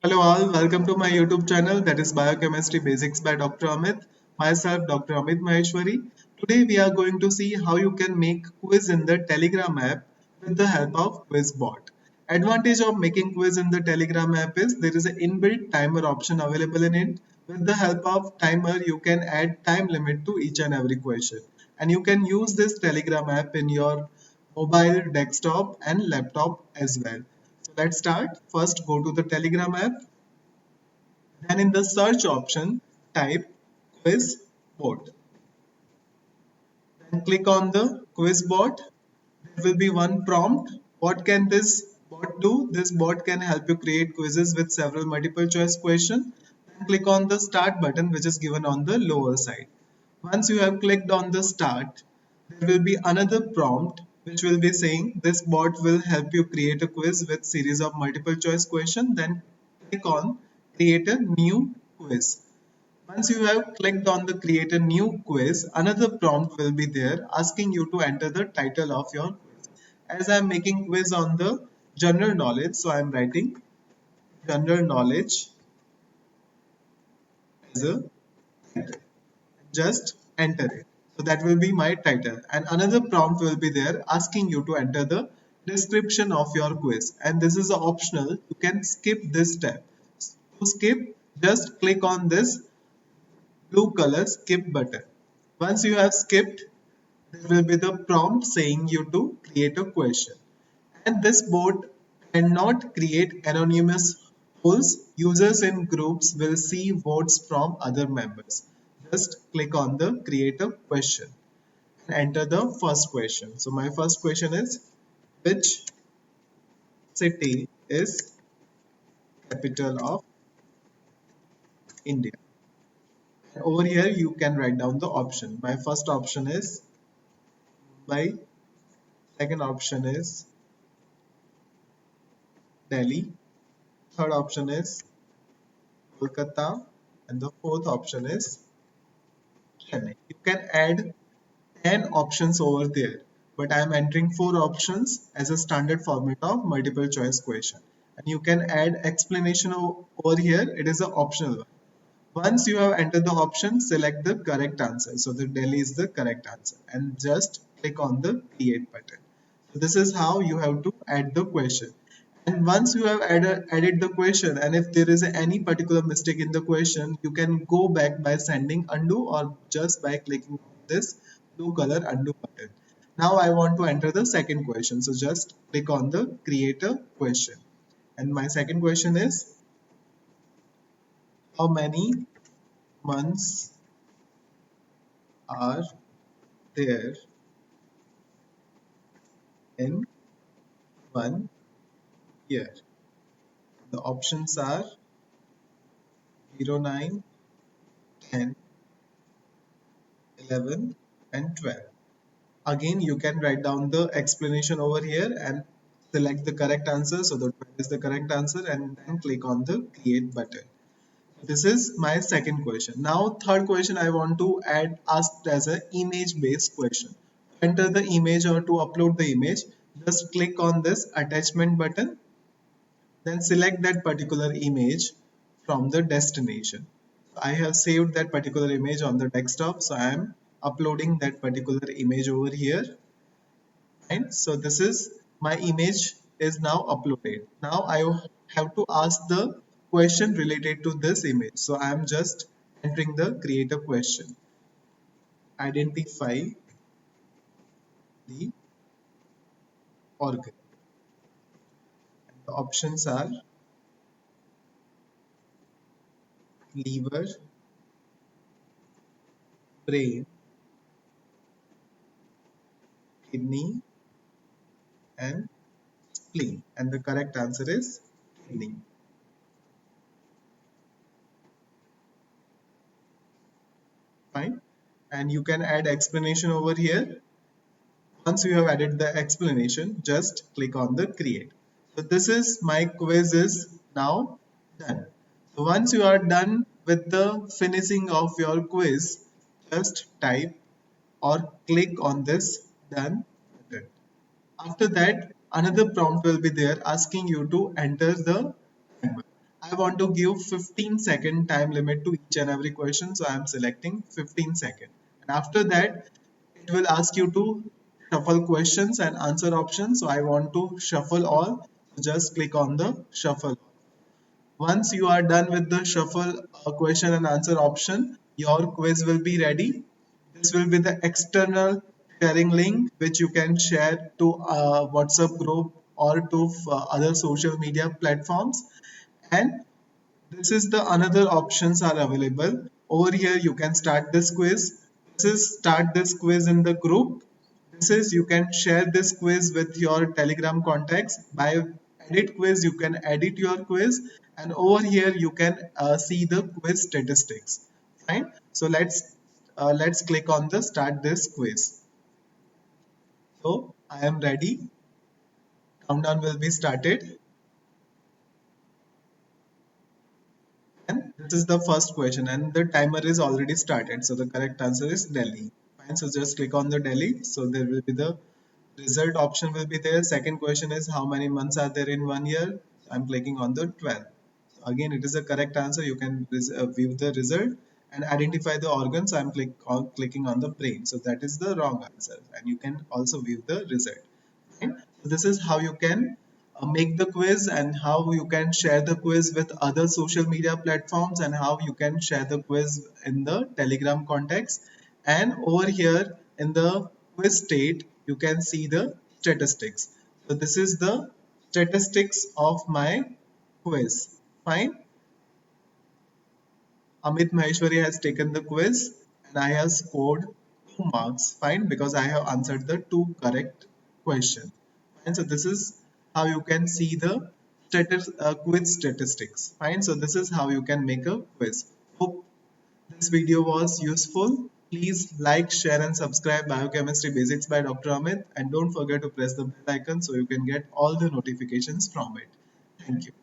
Hello all, welcome to my YouTube channel that is Biochemistry Basics by Dr. Amit. Myself Dr. Amit Maheshwari. Today we are going to see how you can make quiz in the Telegram app with the help of QuizBot. Advantage of making quiz in the Telegram app is there is an inbuilt timer option available in it. With the help of timer you can add time limit to each and every question. And you can use this Telegram app in your mobile, desktop and laptop as well. So let's start. First, go to the Telegram app. Then in the search option, type quiz bot. Then click on the quiz bot. There will be one prompt. What can this bot do? This bot can help you create quizzes with several multiple choice questions. Then click on the start button which is given on the lower side. Once you have clicked on the start, there will be another prompt which will be saying this bot will help you create a quiz with series of multiple choice questions. Then click on create a new quiz. Once you have clicked on the create a new quiz, another prompt will be there asking you to enter the title of your quiz. As I am making quiz on the general knowledge, so I am writing general knowledge as a title. Just enter it. So that will be my title. And another prompt will be there asking you to enter the description of your quiz. And this is optional. You can skip this step. To skip, just click on this blue color skip button. Once you have skipped, there will be the prompt saying you to create a question. And this bot cannot create anonymous polls. Users in groups will see votes from other members. Just click on the create a question and enter the first question. So my first question is which city is capital of India? And over here you can write down the option. My first option is Mumbai. Second option is Delhi. Third option is Kolkata. And the fourth option is Chennai. You can add 10 options over there, but I am entering 4 options as a standard format of multiple choice question. And you can add explanation over here, it is an optional one. Once you have entered the option, select the correct answer. So the Delhi is the correct answer and just click on the create button. So this is how you have to add the question. And once you have added the question, and if there is any particular mistake in the question, you can go back by sending undo or just by clicking on this blue color undo button. Now I want to enter the second question. So just click on the create a question. And my second question is how many months are there in 1 year? The options are 0, 9, 10, 11 and 12. Again, you can write down the explanation over here and select the correct answer. So the 12 is the correct answer and then click on the create button. This is my second question. Now third question I want to add asked as an image based question. To enter the image or to upload the image, just click on this attachment button, then select that particular image from the destination. I have saved that particular image on the desktop, so I am uploading that particular image over here. And so this is my image is now uploaded. Now I have to ask the question related to this image. So I am just entering the create a question. Identify the organ. The options are liver, brain, kidney, and spleen. And the correct answer is kidney. Fine. And you can add explanation over here. Once you have added the explanation, just click on the create. So this is my quiz is now done. So once you are done with the finishing of your quiz, just type or click on this done button. After that, another prompt will be there asking you to enter the timer. I want to give 15-second time limit to each and every question. So I am selecting 15 seconds. And after that, it will ask you to shuffle questions and answer options. So I want to shuffle all. So just click on the shuffle. Once you are done with the shuffle question and answer option, your quiz will be ready. This will be the external sharing link which you can share to a WhatsApp group or to other social media platforms. And this is the another options are available. Over here you can start this quiz. This is start this quiz in the group. This is you can share this quiz with your Telegram contacts. By edit quiz you can edit your quiz, and over here you can see the quiz statistics. Fine. So let's click on the start this quiz. So I am ready. Countdown will be started. And this is the first question, and the timer is already started. So the correct answer is Delhi. Fine. So just click on the Delhi. So there will be the result option will be there. Second question is how many months are there in 1 year? I'm clicking on the 12. So again, it is a correct answer. You can view the result and identify the organs. I'm clicking on the brain. So that is the wrong answer. And you can also view the result. Right? So this is how you can make the quiz and how you can share the quiz with other social media platforms and how you can share the quiz in the Telegram context. And over here in the quiz state, you can see the statistics. So this is the statistics of my quiz. Fine. Amit Maheshwari has taken the quiz and I have scored 2 marks. Fine, because I have answered the two correct questions. And so this is how you can see the quiz statistics. Fine, so this is how you can make a quiz. Hope this video was useful. Please like, share, and subscribe Biochemistry Basics by Dr. Amit. And don't forget to press the bell icon so you can get all the notifications from it. Thank you.